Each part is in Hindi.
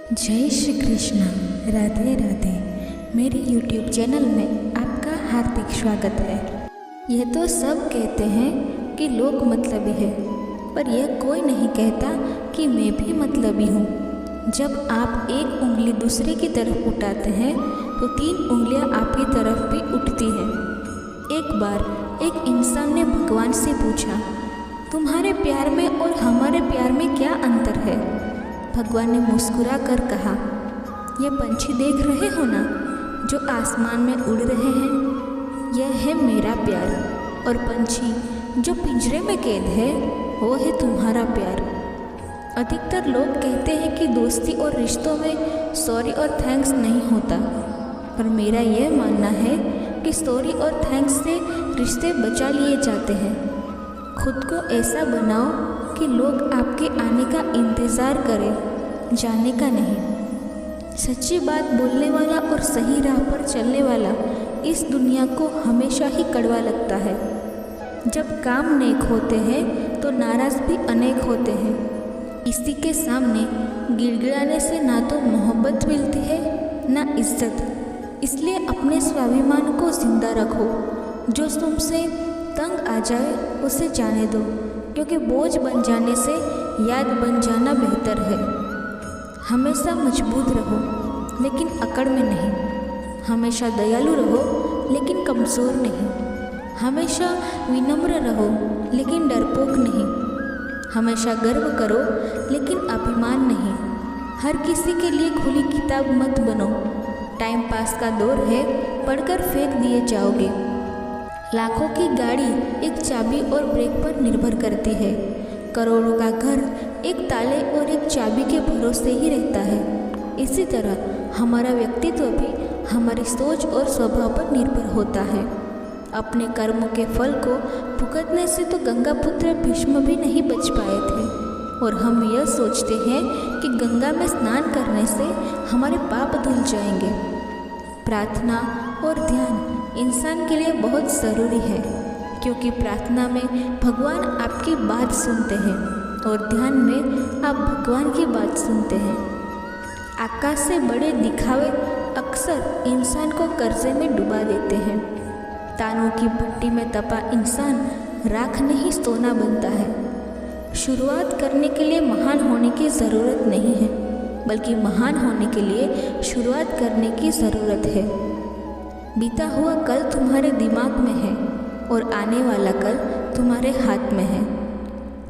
जय श्री कृष्ण। राधे राधे। मेरे YouTube चैनल में आपका हार्दिक स्वागत है। यह तो सब कहते हैं कि लोग मतलबी है, पर यह कोई नहीं कहता कि मैं भी मतलबी हूँ। जब आप एक उंगली दूसरे की तरफ उठाते हैं तो 3 उंगलियाँ आपकी तरफ भी उठती हैं। एक बार एक इंसान ने भगवान से पूछा, तुम्हारे प्यार में और हमारे प्यार में क्या अंतर है? भगवान ने मुस्कुरा कर कहा, ये पंछी देख रहे हो ना, जो आसमान में उड़ रहे हैं, यह है मेरा प्यार। और पंछी जो पिंजरे में कैद है, वो है तुम्हारा प्यार। अधिकतर लोग कहते हैं कि दोस्ती और रिश्तों में सॉरी और थैंक्स नहीं होता, पर मेरा यह मानना है कि सॉरी और थैंक्स से रिश्ते बचा लिए जाते हैं। खुद को ऐसा बनाओ कि लोग आपके आने का इंतज़ार करें, जाने का नहीं। सच्ची बात बोलने वाला और सही राह पर चलने वाला इस दुनिया को हमेशा ही कड़वा लगता है। जब काम नेक होते हैं तो नाराज़ भी अनेक होते हैं। इसी के सामने गिड़गिड़ाने से ना तो मोहब्बत मिलती है ना इज्जत। इसलिए अपने स्वाभिमान को जिंदा रखो। जो तुमसे तंग आ जाए उसे जाने दो, क्योंकि बोझ बन जाने से याद बन जाना बेहतर है। हमेशा मजबूत रहो लेकिन अकड़ में नहीं। हमेशा दयालु रहो लेकिन कमज़ोर नहीं। हमेशा विनम्र रहो लेकिन डरपोक नहीं। हमेशा गर्व करो लेकिन अभिमान नहीं। हर किसी के लिए खुली किताब मत बनो। टाइम पास का दौर है, पढ़कर फेंक दिए जाओगे। लाखों की गाड़ी एक चाबी और ब्रेक पर निर्भर करती है। करोड़ों का घर एक ताले और एक चाबी के भरोसे ही रहता है। इसी तरह हमारा व्यक्तित्व भी हमारी सोच और स्वभाव पर निर्भर होता है। अपने कर्मों के फल को भुगतने से तो गंगापुत्र भीष्म भी नहीं बच पाए थे, और हम यह सोचते हैं कि गंगा में स्नान करने से हमारे पाप धुल जाएंगे। प्रार्थना और ध्यान इंसान के लिए बहुत ज़रूरी है, क्योंकि प्रार्थना में भगवान आपकी बात सुनते हैं और ध्यान में आप भगवान की बात सुनते हैं। आकाश से बड़े दिखावे अक्सर इंसान को कर्जे में डुबा देते हैं। तानों की भट्टी में तपा इंसान राख नहीं सोना बनता है। शुरुआत करने के लिए महान होने की ज़रूरत नहीं है, बल्कि महान होने के लिए शुरुआत करने की ज़रूरत है। बीता हुआ कल तुम्हारे दिमाग में है और आने वाला कल तुम्हारे हाथ में है।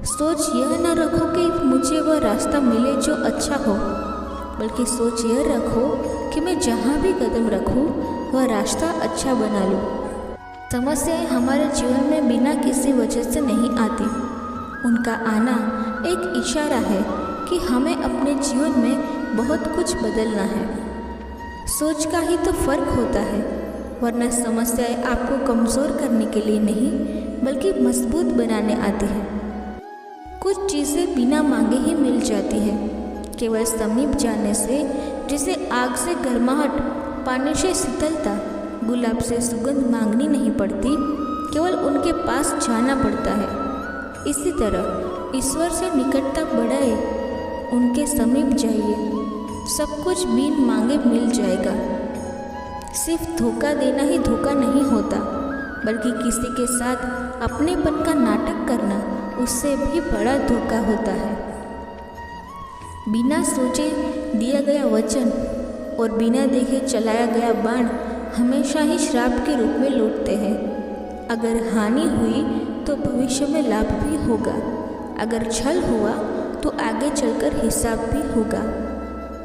सोच यह न रखो कि मुझे वह रास्ता मिले जो अच्छा हो, बल्कि सोच यह रखो कि मैं जहाँ भी कदम रखूँ वह रास्ता अच्छा बना लूँ। समस्याएं हमारे जीवन में बिना किसी वजह से नहीं आती। उनका आना एक इशारा है कि हमें अपने जीवन में बहुत कुछ बदलना है। सोच का ही तो फर्क होता है, वरना समस्याएं आपको कमज़ोर करने के लिए नहीं बल्कि मजबूत बनाने आती हैं। कुछ चीज़ें बिना मांगे ही मिल जाती है। केवल समीप जाने से, जैसे आग से गर्माहट, पानी से शीतलता, गुलाब से सुगंध मांगनी नहीं पड़ती, केवल उनके पास जाना पड़ता है। इसी तरह ईश्वर से निकटता बढ़ाए, उनके समीप जाइए, सब कुछ बिन मांगे मिल जाएगा। सिर्फ धोखा देना ही धोखा नहीं होता, बल्कि किसी के साथ अपनेपन का नाटक करना उससे भी बड़ा धोखा होता है। बिना सोचे दिया गया वचन और बिना देखे चलाया गया बाण हमेशा ही श्राप के रूप में लौटते हैं। अगर हानि हुई तो भविष्य में लाभ भी होगा। अगर छल हुआ तो आगे चलकर हिसाब भी होगा।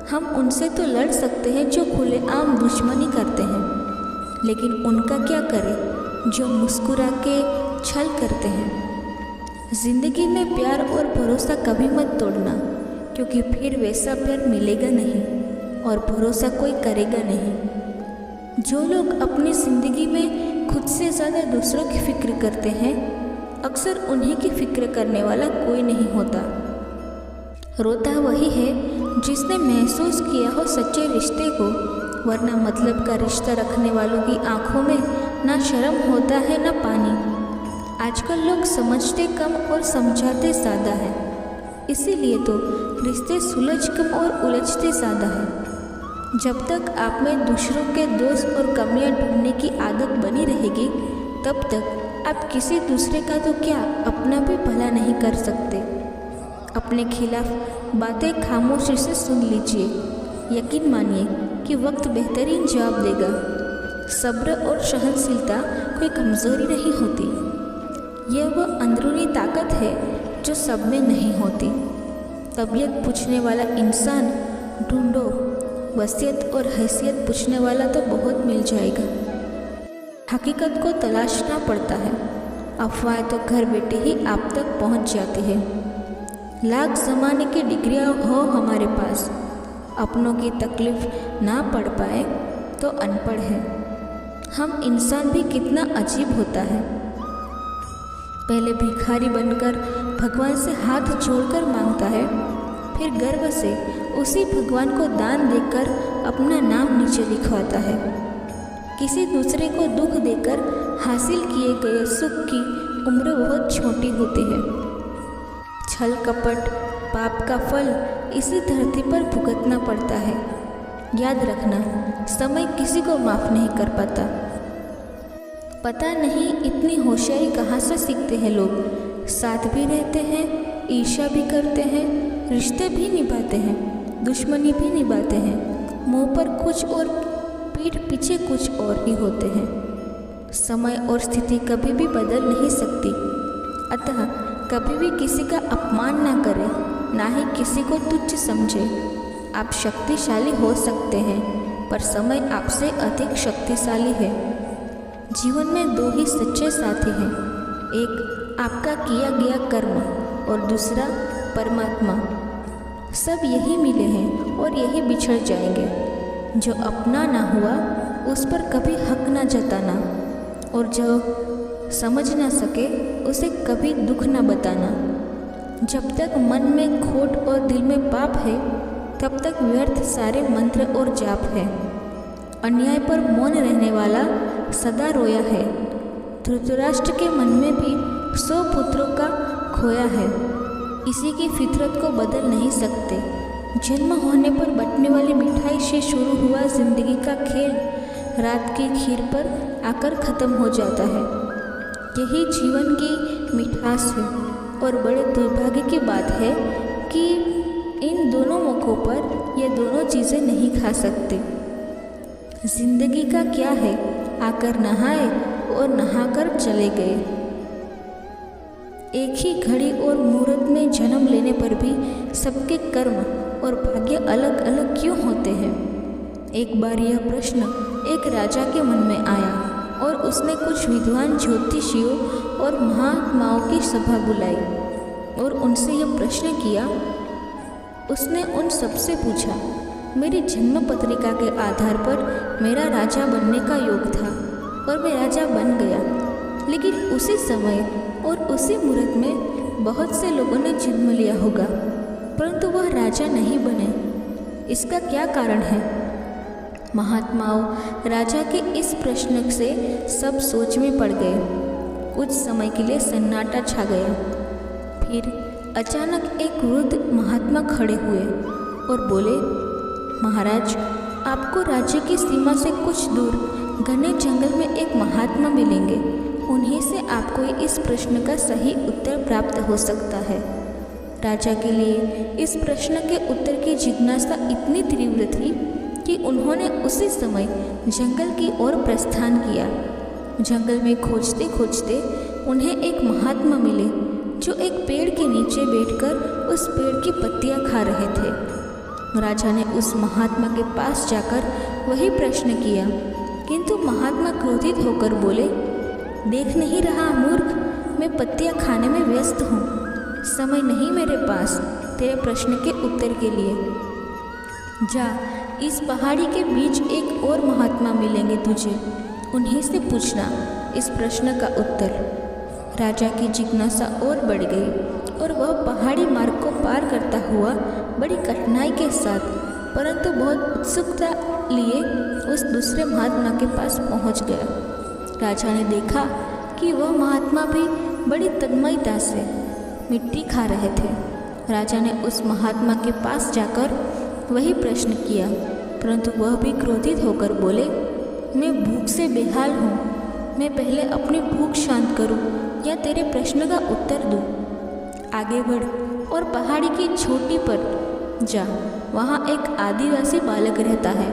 हम उनसे तो लड़ सकते हैं जो खुलेआम दुश्मनी करते हैं, लेकिन उनका क्या करें जो मुस्कुरा के छल करते हैं। ज़िंदगी में प्यार और भरोसा कभी मत तोड़ना, क्योंकि फिर वैसा प्यार मिलेगा नहीं और भरोसा कोई करेगा नहीं। जो लोग अपनी ज़िंदगी में खुद से ज़्यादा दूसरों की फिक्र करते हैं, अक्सर उन्हीं की फिक्र करने वाला कोई नहीं होता। रोता वही है जिसने महसूस किया हो सच्चे रिश्ते को, वरना मतलब का रिश्ता रखने वालों की आंखों में ना शर्म होता है ना पानी। आजकल लोग समझते कम और समझाते ज़्यादा है। इसीलिए तो रिश्ते सुलझ कम और उलझते ज़्यादा हैं। जब तक आप में दूसरों के दोष और कमियां ढूंढने की आदत बनी रहेगी, तब तक आप किसी दूसरे का तो क्या अपना भी भला नहीं कर सकते। अपने खिलाफ बातें खामोशी से सुन लीजिए। यकीन मानिए कि वक्त बेहतरीन जवाब देगा। सब्र और सहनशीलता कोई कमज़ोरी नहीं होती, यह वह अंदरूनी ताकत है जो सब में नहीं होती। तबीयत पूछने वाला इंसान ढूंढो, वसीयत और हैसियत पूछने वाला तो बहुत मिल जाएगा। हकीकत को तलाशना पड़ता है, अफवाहें तो घर बैठे ही आप तक पहुंच जाती है। लाख ज़माने की डिग्रियां हो हमारे पास, अपनों की तकलीफ ना पढ़ पाए तो अनपढ़ है। हम इंसान भी कितना अजीब होता है। पहले भिखारी बनकर भगवान से हाथ जोड़कर मांगता है, फिर गर्व से उसी भगवान को दान देकर अपना नाम नीचे लिखवाता है। किसी दूसरे को दुख देकर हासिल किए गए सुख की उम्र बहुत छोटी होती है। छल कपट पाप का फल इसी धरती पर भुगतना पड़ता है। याद रखना, समय किसी को माफ़ नहीं कर पाता। पता नहीं इतनी होशियारी कहाँ से सीखते हैं लोग। साथ भी रहते हैं, ईर्ष्या भी करते हैं, रिश्ते भी निभाते हैं, दुश्मनी भी निभाते हैं। मुंह पर कुछ और पीठ पीछे कुछ और ही होते हैं। समय और स्थिति कभी भी बदल नहीं सकती, अतः कभी भी किसी का अपमान ना करें, ना ही किसी को तुच्छ समझे। आप शक्तिशाली हो सकते हैं, पर समय आपसे अधिक शक्तिशाली है। जीवन में दो ही सच्चे साथी हैं, एक आपका किया गया कर्म और दूसरा परमात्मा। सब यही मिले हैं और यही बिछड़ जाएंगे। जो अपना ना हुआ उस पर कभी हक ना जताना, और जो समझ ना सके उसे कभी दुख ना बताना। जब तक मन में खोट और दिल में पाप है, तब तक व्यर्थ सारे मंत्र और जाप है। अन्याय पर मौन रहने वाला सदा रोया है। धृतराष्ट्र के मन में भी 100 पुत्रों का खोया है। इसी की फितरत को बदल नहीं सकते। जन्म होने पर बंटने वाली मिठाई से शुरू हुआ जिंदगी का खेल रात की खीर पर आकर ख़त्म हो जाता है। यही जीवन की मिठास है, और बड़े दुर्भाग्य की बात है कि इन दोनों मौक़ों पर ये दोनों चीज़ें नहीं खा सकते। जिंदगी का क्या है, आकर नहाए और नहाकर चले गए। एक ही घड़ी और मुहूर्त में जन्म लेने पर भी सबके कर्म और भाग्य अलग अलग क्यों होते हैं? एक बार यह प्रश्न एक राजा के मन में आया और उसने कुछ विद्वान ज्योतिषियों और महात्माओं की सभा बुलाई और उनसे यह प्रश्न किया। उसने उन सबसे पूछा, मेरी जन्म पत्रिका के आधार पर मेरा राजा बनने का योग था और मैं राजा बन गया, लेकिन उसी समय और उसी मुहूर्त में बहुत से लोगों ने जन्म लिया होगा, परंतु वह राजा नहीं बने। इसका क्या कारण है? महात्माओं राजा के इस प्रश्न से सब सोच में पड़ गए। कुछ समय के लिए सन्नाटा छा गया। फिर अचानक एक वृद्ध महात्मा खड़े हुए और बोले, महाराज, आपको राज्य की सीमा से कुछ दूर घने जंगल में एक महात्मा मिलेंगे। उन्हीं से आपको इस प्रश्न का सही उत्तर प्राप्त हो सकता है। राजा के लिए इस प्रश्न के उत्तर की जिज्ञासा इतनी तीव्र थी कि उन्होंने उसी समय जंगल की ओर प्रस्थान किया। जंगल में खोजते खोजते उन्हें एक महात्मा मिले जो एक पेड़ के नीचे बैठकर उस पेड़ की पत्तियां खा रहे थे। राजा ने उस महात्मा के पास जाकर वही प्रश्न किया, किंतु महात्मा क्रोधित होकर बोले, देख नहीं रहा मूर्ख, मैं पत्तियां खाने में व्यस्त हूँ। समय नहीं मेरे पास तेरे प्रश्न के उत्तर के लिए। जा, इस पहाड़ी के बीच एक और महात्मा मिलेंगे तुझे, उन्हीं से पूछना इस प्रश्न का उत्तर। राजा की जिज्ञासा और बढ़ गई और वह पहाड़ी मार्ग को पार करता हुआ बड़ी कठिनाई के साथ, परंतु बहुत उत्सुकता लिए उस दूसरे महात्मा के पास पहुंच गया। राजा ने देखा कि वह महात्मा भी बड़ी तन्मयता से मिट्टी खा रहे थे राजा ने उस महात्मा के पास जाकर वही प्रश्न किया, परंतु वह भी क्रोधित होकर बोले, मैं भूख से बेहाल हूँ। मैं पहले अपनी भूख शांत करूँ या तेरे प्रश्न का उत्तर दूँ। आगे बढ़ और पहाड़ी की चोटी पर जा, वहाँ एक आदिवासी बालक रहता है,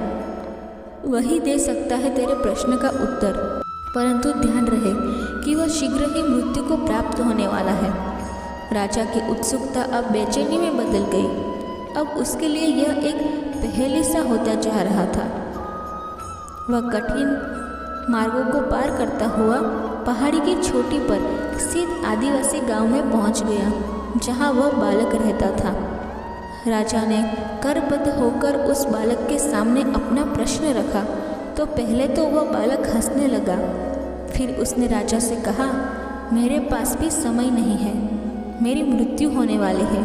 वही दे सकता है तेरे प्रश्न का उत्तर। परंतु ध्यान रहे कि वह शीघ्र ही मृत्यु को प्राप्त होने वाला है। राजा की उत्सुकता अब बेचैनी में बदल गई। अब उसके लिए यह एक पहेली सा होता जा रहा था। वह कठिन मार्गों को पार करता हुआ पहाड़ी की चोटी पर स्थित आदिवासी गांव में पहुंच गया, जहां वह बालक रहता था। राजा ने करबद्ध होकर उस बालक के सामने अपना प्रश्न रखा तो पहले तो वह बालक हंसने लगा। फिर उसने राजा से कहा, मेरे पास भी समय नहीं है, मेरी मृत्यु होने वाली है।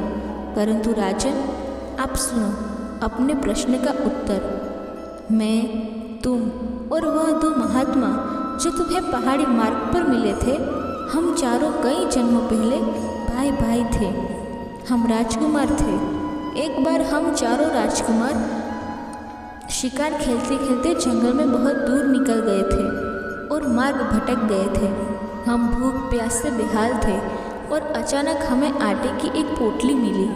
परंतु राजन, आप सुनो अपने प्रश्न का उत्तर। मैं, तुम और वह दो महात्मा जो तुम्हें पहाड़ी मार्ग पर मिले थे, हम चारों कई जन्म पहले भाई भाई थे। हम राजकुमार थे। एक बार हम चारों राजकुमार शिकार खेलते खेलते जंगल में बहुत दूर निकल गए थे और मार्ग भटक गए थे। हम भूख प्यास से बेहाल थे और अचानक हमें आटे की एक पोटली मिली।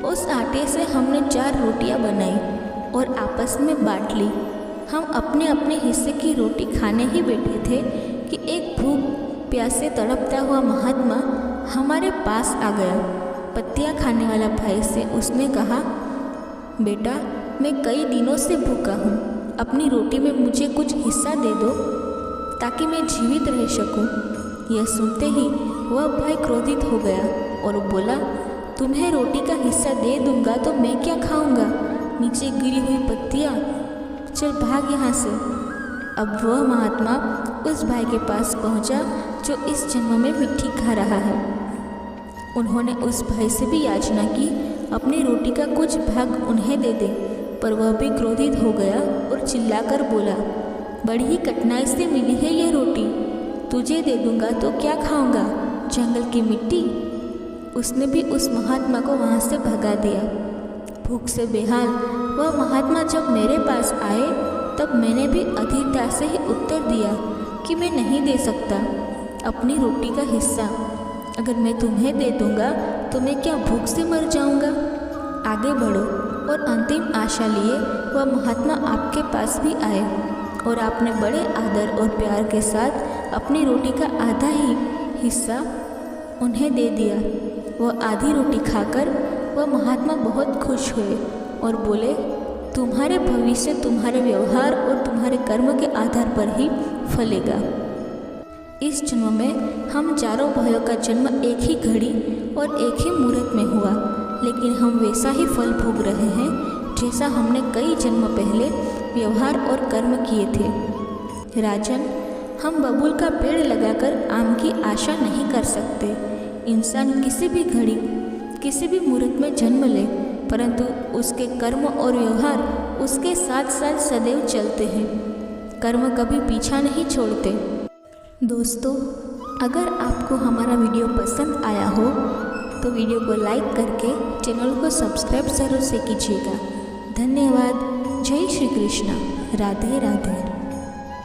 उस आटे से हमने 4 रोटियां बनाई और आपस में बांट ली। हम अपने अपने हिस्से की रोटी खाने ही बैठे थे कि एक भूख प्यास से तड़पता हुआ महात्मा हमारे पास आ गया। पत्तियां खाने वाला भाई से उसने कहा, बेटा, मैं कई दिनों से भूखा हूँ, अपनी रोटी में मुझे कुछ हिस्सा दे दो ताकि मैं जीवित रह सकूँ। यह सुनते ही वह भाई क्रोधित हो गया और बोला, तुम्हें रोटी का हिस्सा दे दूंगा तो मैं क्या खाऊंगा? नीचे गिरी हुई पत्तियाँ, चल भाग यहाँ से। अब वह महात्मा उस भाई के पास पहुँचा जो इस जन्म में मिट्टी खा रहा है। उन्होंने उस भाई से भी याचना की अपनी रोटी का कुछ भाग उन्हें दे दे, पर वह भी क्रोधित हो गया और चिल्लाकर बोला, बड़ी ही कठिनाई से मिली है यह रोटी, तुझे दे दूंगा तो क्या खाऊंगा? जंगल की मिट्टी। उसने भी उस महात्मा को वहाँ से भगा दिया। भूख से बेहाल वह महात्मा जब मेरे पास आए तब मैंने भी अधीरता से ही उत्तर दिया कि मैं नहीं दे सकता अपनी रोटी का हिस्सा। अगर मैं तुम्हें दे दूंगा तो मैं क्या भूख से मर जाऊंगा? आगे बढ़ो। और अंतिम आशा लिए वह महात्मा आपके पास भी आए और आपने बड़े आदर और प्यार के साथ अपनी रोटी का आधा ही हिस्सा उन्हें दे दिया। वह आधी रोटी खाकर वह महात्मा बहुत खुश हुए और बोले, तुम्हारे भविष्य तुम्हारे व्यवहार और तुम्हारे कर्म के आधार पर ही फलेगा। इस जन्म में हम चारों भाइयों का जन्म एक ही घड़ी और एक ही मुहूर्त में हुआ, लेकिन हम वैसा ही फल भोग रहे हैं जैसा हमने कई जन्म पहले व्यवहार और कर्म किए थे। राजन, हम बबूल का पेड़ लगाकर आम की आशा नहीं कर सकते। इंसान किसी भी घड़ी किसी भी मुहूर्त में जन्म ले, परंतु उसके कर्म और व्यवहार उसके साथ साथ सदैव चलते हैं। कर्म कभी पीछा नहीं छोड़ते। दोस्तों, अगर आपको हमारा वीडियो पसंद आया हो तो वीडियो को लाइक करके चैनल को सब्सक्राइब ज़रूर से कीजिएगा। धन्यवाद। जय श्री कृष्ण। राधे राधे।